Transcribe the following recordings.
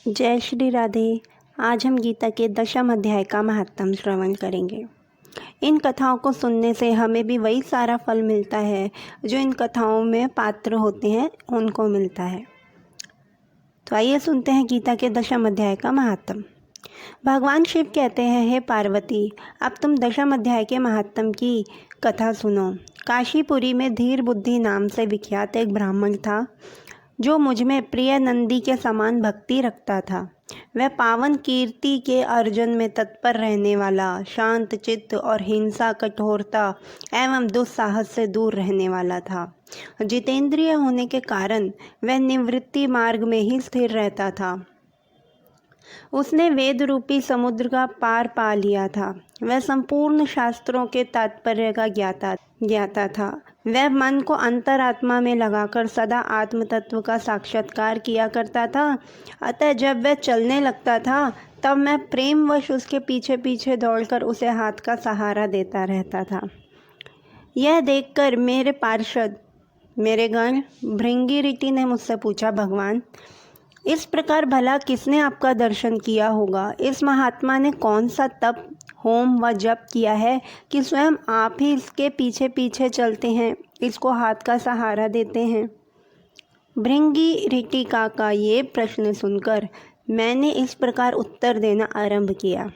जय श्री राधे। आज हम गीता के दशम अध्याय का महात्म श्रवण करेंगे। इन कथाओं को सुनने से हमें भी वही सारा फल मिलता है जो इन कथाओं में पात्र होते हैं उनको मिलता है। तो आइए सुनते हैं गीता के दशम अध्याय का महात्म। भगवान शिव कहते हैं, हे पार्वती, अब तुम दशम अध्याय के महात्म की कथा सुनो। काशीपुरी में धीर बुद्धि नाम से विख्यात एक ब्राह्मण था जो मुझ में प्रिय नंदी के समान भक्ति रखता था। वह पावन कीर्ति के अर्जन में तत्पर रहने वाला, शांत चित्त और हिंसा, कठोरता एवं दुस्साहस से दूर रहने वाला था। जितेंद्रिय होने के कारण वह निवृत्ति मार्ग में ही स्थिर रहता था। उसने वेद रूपी समुद्र का पार पा लिया था। वह संपूर्ण शास्त्रों के तात्पर्य का ज्ञाता था। वह मन को अंतरात्मा में लगाकर सदा आत्म तत्व का साक्षात्कार किया करता था। अतः जब वह चलने लगता था तब मैं प्रेमवश उसके पीछे पीछे दौड़कर उसे हाथ का सहारा देता रहता था। यह देखकर मेरे पार्षद, मेरे गण भृंगी ने मुझसे पूछा, भगवान, इस प्रकार भला किसने आपका दर्शन किया होगा? इस महात्मा ने कौन सा तप, होम व जप किया है कि स्वयं आप ही इसके पीछे पीछे चलते हैं, इसको हाथ का सहारा देते हैं? भृंगी ऋटिका का ये प्रश्न सुनकर मैंने इस प्रकार उत्तर देना आरंभ किया।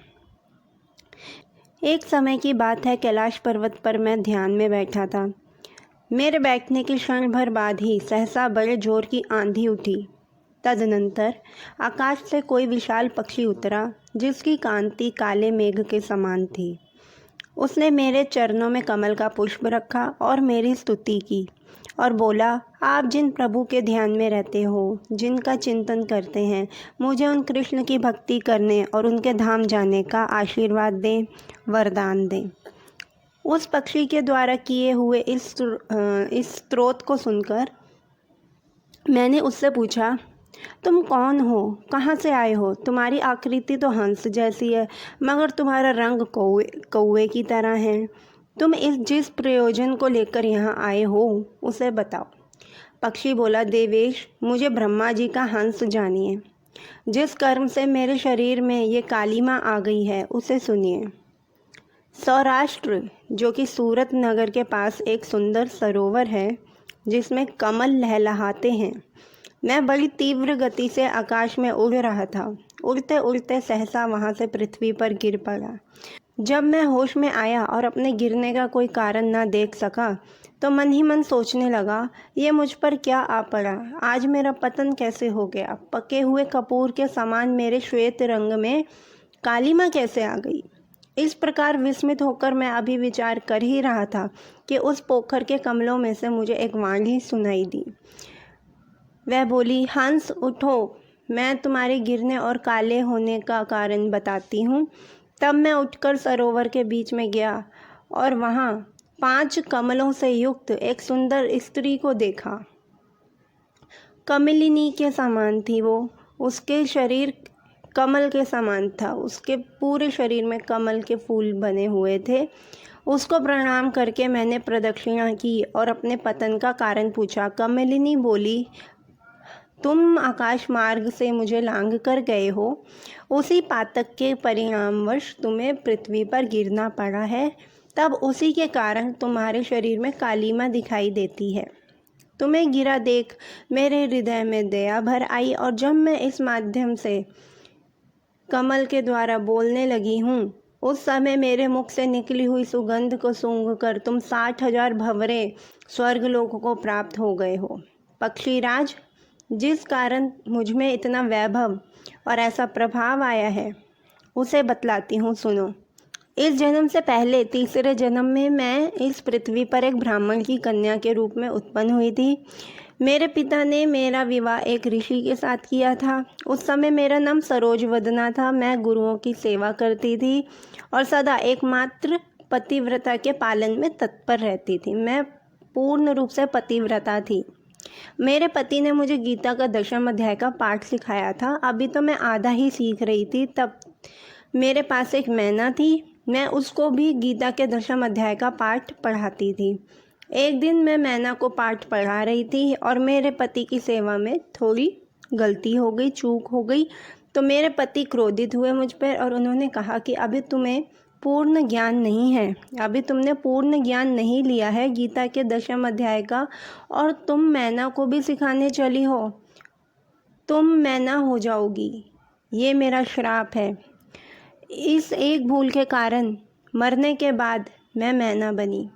एक समय की बात है, कैलाश पर्वत पर मैं ध्यान में बैठा था। मेरे बैठने के क्षण भर बाद ही सहसा बड़े जोर की आंधी उठी। तदनंतर आकाश से कोई विशाल पक्षी उतरा जिसकी कांति काले मेघ के समान थी। उसने मेरे चरणों में कमल का पुष्प रखा और मेरी स्तुति की और बोला, आप जिन प्रभु के ध्यान में रहते हो, जिनका चिंतन करते हैं, मुझे उन कृष्ण की भक्ति करने और उनके धाम जाने का आशीर्वाद दें, वरदान दें। उस पक्षी के द्वारा किए हुए इस स्तोत्र को सुनकर मैंने उससे पूछा, तुम कौन हो? कहाँ से आए हो? तुम्हारी आकृति तो हंस जैसी है, मगर तुम्हारा रंग कौवे की तरह है। तुम जिस प्रयोजन को लेकर यहाँ आए हो उसे बताओ। पक्षी बोला, देवेश, मुझे ब्रह्मा जी का हंस जानिए। जिस कर्म से मेरे शरीर में ये कालिमा आ गई है उसे सुनिए। सौराष्ट्र, जो कि सूरत नगर के पास एक सुंदर सरोवर है जिसमें कमल लहलहाते हैं, मैं बड़ी तीव्र गति से आकाश में उड़ रहा था। उड़ते उड़ते सहसा वहाँ से पृथ्वी पर गिर पड़ा। जब मैं होश में आया और अपने गिरने का कोई कारण न देख सका तो मन ही मन सोचने लगा, ये मुझ पर क्या आ पड़ा? आज मेरा पतन कैसे हो गया? पके हुए कपूर के समान मेरे श्वेत रंग में कालिमा कैसे आ गई? इस प्रकार विस्मित होकर मैं अभी विचार कर ही रहा था कि उस पोखर के कमलों में से मुझे एक वाणी सुनाई दी। वह बोली, हंस उठो, मैं तुम्हारे गिरने और काले होने का कारण बताती हूँ। तब मैं उठकर सरोवर के बीच में गया और वहाँ 5 कमलों से युक्त एक सुंदर स्त्री को देखा। कमलिनी के समान थी वो। उसके शरीर कमल के समान था। उसके पूरे शरीर में कमल के फूल बने हुए थे। उसको प्रणाम करके मैंने प्रदक्षिणा की और अपने पतन का कारण पूछा। कमलिनी बोली, तुम आकाश मार्ग से मुझे लांघ कर गए हो, उसी पातक के परिणामवश तुम्हें पृथ्वी पर गिरना पड़ा है। तब उसी के कारण तुम्हारे शरीर में कालिमा दिखाई देती है। तुम्हें गिरा देख मेरे हृदय में दया भर आई और जब मैं इस माध्यम से कमल के द्वारा बोलने लगी हूँ, उस समय मेरे मुख से निकली हुई सुगंध को सूंघकर तुम 60,000 भंवरे स्वर्गलोक को प्राप्त हो गए हो। पक्षीराज, जिस कारण मुझ में इतना वैभव और ऐसा प्रभाव आया है उसे बतलाती हूँ, सुनो। इस जन्म से पहले तीसरे जन्म में मैं इस पृथ्वी पर एक ब्राह्मण की कन्या के रूप में उत्पन्न हुई थी। मेरे पिता ने मेरा विवाह एक ऋषि के साथ किया था। उस समय मेरा नाम सरोजवदना था। मैं गुरुओं की सेवा करती थी और सदा एकमात्र पतिव्रता के पालन में तत्पर रहती थी। मैं पूर्ण रूप से पतिव्रता थी। मेरे पति ने मुझे गीता का दशम अध्याय का पाठ सिखाया था। अभी तो मैं आधा ही सीख रही थी। तब मेरे पास एक मैना थी। मैं उसको भी गीता के दशम अध्याय का पाठ पढ़ाती थी। एक दिन मैं मैना को पाठ पढ़ा रही थी और मेरे पति की सेवा में थोड़ी गलती हो गई, चूक हो गई। तो मेरे पति क्रोधित हुए मुझ पर और उन्होंने कहा कि अभी तुम्हें पूर्ण ज्ञान नहीं है, अभी तुमने पूर्ण ज्ञान नहीं लिया है गीता के 10वें अध्याय का, और तुम मैना को भी सिखाने चली हो, तुम मैना हो जाओगी, ये मेरा श्राप है। इस एक भूल के कारण मरने के बाद मैं मैना बनी।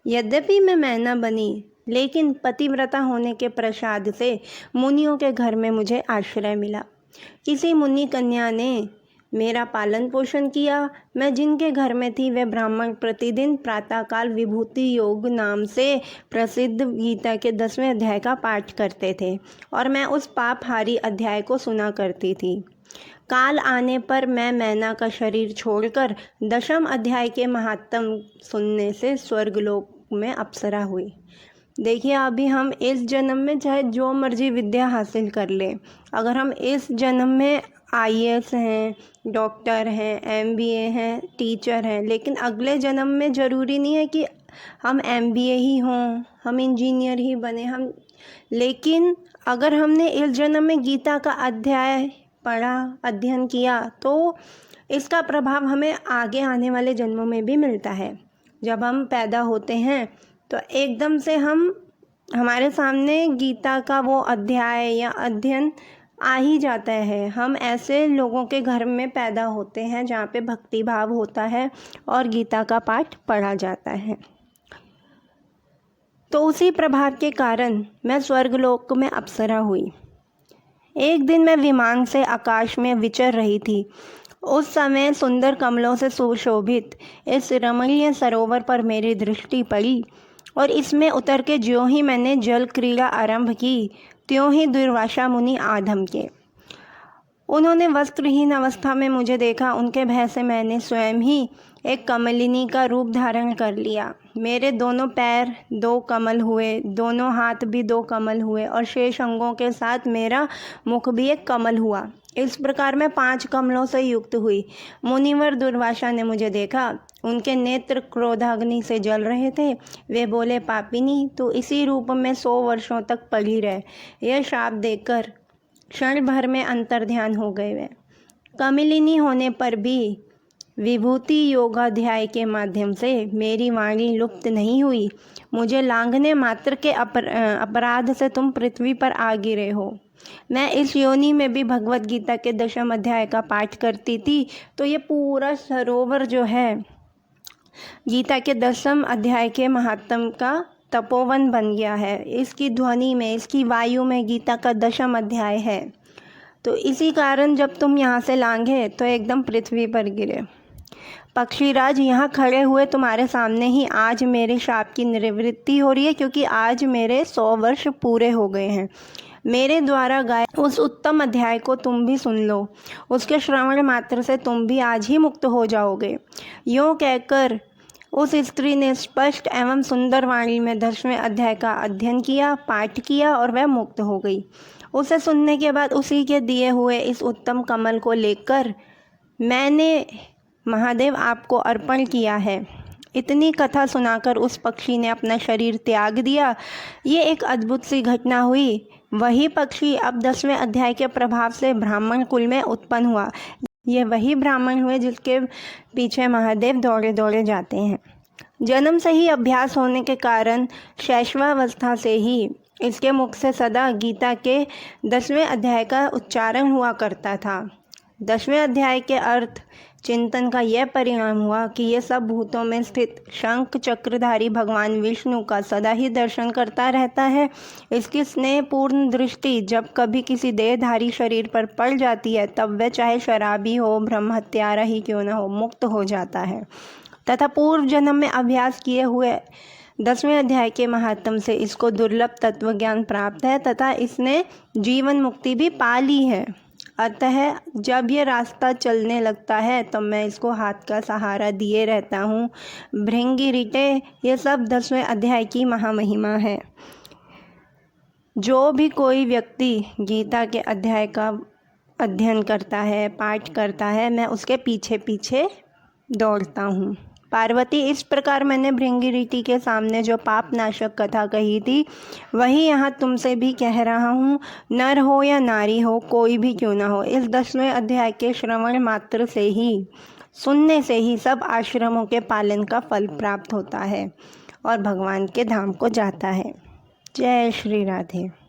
यद्यपि मैं मैना बनी, लेकिन पतिव्रता होने के प्रसाद से मुनियों के घर में मुझे आश्रय मिला। किसी मुनि कन्या ने मेरा पालन पोषण किया। मैं जिनके घर में थी वे ब्राह्मण प्रतिदिन प्रातःकाल विभूति योग नाम से प्रसिद्ध गीता के 10वें अध्याय का पाठ करते थे और मैं उस पापहारी अध्याय को सुना करती थी। काल आने पर मैं मैना का शरीर छोड़कर 10वें अध्याय के महात्म सुनने से स्वर्गलोक में अप्सरा हुई। देखिए, अभी हम इस जन्म में चाहे जो मर्जी विद्या हासिल कर लें, अगर हम इस जन्म में IAS हैं, डॉक्टर हैं, MBA हैं, टीचर हैं, लेकिन अगले जन्म में ज़रूरी नहीं है कि हम MBA ही हों, हम इंजीनियर ही बने, लेकिन अगर हमने इस जन्म में गीता का अध्याय पढ़ा, अध्ययन किया, तो इसका प्रभाव हमें आगे आने वाले जन्मों में भी मिलता है। जब हम पैदा होते हैं तो एकदम से हमारे सामने गीता का वो अध्याय या अध्ययन आ ही जाता है। हम ऐसे लोगों के घर में पैदा होते हैं जहाँ पे भक्ति भाव होता है और गीता का पाठ पढ़ा जाता है। तो उसी प्रभाव के कारण मैं स्वर्गलोक में अप्सरा हुई। एक दिन मैं विमान से आकाश में विचर रही थी। उस समय सुंदर कमलों से सुशोभित इस रमणीय सरोवर पर मेरी दृष्टि पड़ी और इसमें उतर के ज्यों ही मैंने जल क्रीड़ा आरंभ की, त्यों ही दुर्वासा मुनि आ धमके। उन्होंने वस्त्रहीन अवस्था में मुझे देखा। उनके भय से मैंने स्वयं ही एक कमलिनी का रूप धारण कर लिया। मेरे दोनों पैर 2 कमल हुए, दोनों हाथ भी 2 कमल हुए और शेष अंगों के साथ मेरा मुख भी एक कमल हुआ। इस प्रकार मैं 5 कमलों से युक्त हुई। मुनिवर दुर्वासा ने मुझे देखा। उनके नेत्र क्रोधाग्नि से जल रहे थे। वे बोले, पापिनी, तो इसी रूप में 100 वर्षों तक पड़ी रहे। यह शाप देकर क्षण भर में अंतर्ध्यान हो गए। वे कमलिनी होने पर भी विभूति योगाध्याय के माध्यम से मेरी वाणी लुप्त नहीं हुई। मुझे लांघने मात्र के अपराध से तुम पृथ्वी पर आ गिरे हो। मैं इस योनि में भी भगवत गीता के 10वें अध्याय का पाठ करती थी, तो ये पूरा सरोवर जो है गीता के 10वें अध्याय के महात्म का तपोवन बन गया है। इसकी ध्वनि में, इसकी वायु में गीता का 10वां अध्याय है। तो इसी कारण जब तुम यहाँ से लांघे तो एकदम पृथ्वी पर गिरे। पक्षीराज, यहाँ खड़े हुए तुम्हारे सामने ही आज मेरे शाप की निवृत्ति हो रही है, क्योंकि आज मेरे 100 वर्ष पूरे हो गए हैं। मेरे द्वारा गाए उस उत्तम अध्याय को तुम भी सुन लो। उसके श्रवण मात्र से तुम भी आज ही मुक्त हो जाओगे। यूँ कहकर उस स्त्री ने स्पष्ट एवं सुंदर वाणी में 10वें अध्याय का अध्ययन किया, पाठ किया और वह मुक्त हो गई। उसे सुनने के बाद उसी के दिए हुए इस उत्तम कमल को लेकर मैंने महादेव आपको अर्पण किया है। इतनी कथा सुनाकर उस पक्षी ने अपना शरीर त्याग दिया। ये एक अद्भुत सी घटना हुई। वही पक्षी अब 10वें अध्याय के प्रभाव से ब्राह्मण कुल में उत्पन्न हुआ। ये वही ब्राह्मण हुए जिसके पीछे महादेव दौड़े दौड़े जाते हैं। जन्म से ही अभ्यास होने के कारण शैशवावस्था से ही इसके मुख से सदा गीता के 10वें अध्याय का उच्चारण हुआ करता था। 10वें अध्याय के अर्थ चिंतन का यह परिणाम हुआ कि ये सब भूतों में स्थित शंख चक्रधारी भगवान विष्णु का सदा ही दर्शन करता रहता है। इसकी स्नेहपूर्ण दृष्टि जब कभी किसी देहधारी शरीर पर पड़ जाती है, तब वह चाहे शराबी हो, ब्रह्म हत्यारा ही क्यों न हो, मुक्त हो जाता है तथा पूर्व जन्म में अभ्यास किए हुए 10वें अध्याय के महात्म से इसको दुर्लभ तत्व ज्ञान प्राप्त है तथा इसने जीवन मुक्ति भी पा ली है। अतः जब ये रास्ता चलने लगता है तब मैं इसको हाथ का सहारा दिए रहता हूँ। भृंगी रिटे, ये सब 10वें अध्याय की महामहिमा है। जो भी कोई व्यक्ति गीता के अध्याय का अध्ययन करता है, पाठ करता है, मैं उसके पीछे पीछे दौड़ता हूँ। पार्वती, इस प्रकार मैंने भृंगी के सामने जो पाप नाशक कथा कही थी वही यहाँ तुमसे भी कह रहा हूँ। नर हो या नारी हो, कोई भी क्यों ना हो, इस 10वें अध्याय के श्रवण मात्र से ही, सुनने से ही सब आश्रमों के पालन का फल प्राप्त होता है और भगवान के धाम को जाता है। जय श्री राधे।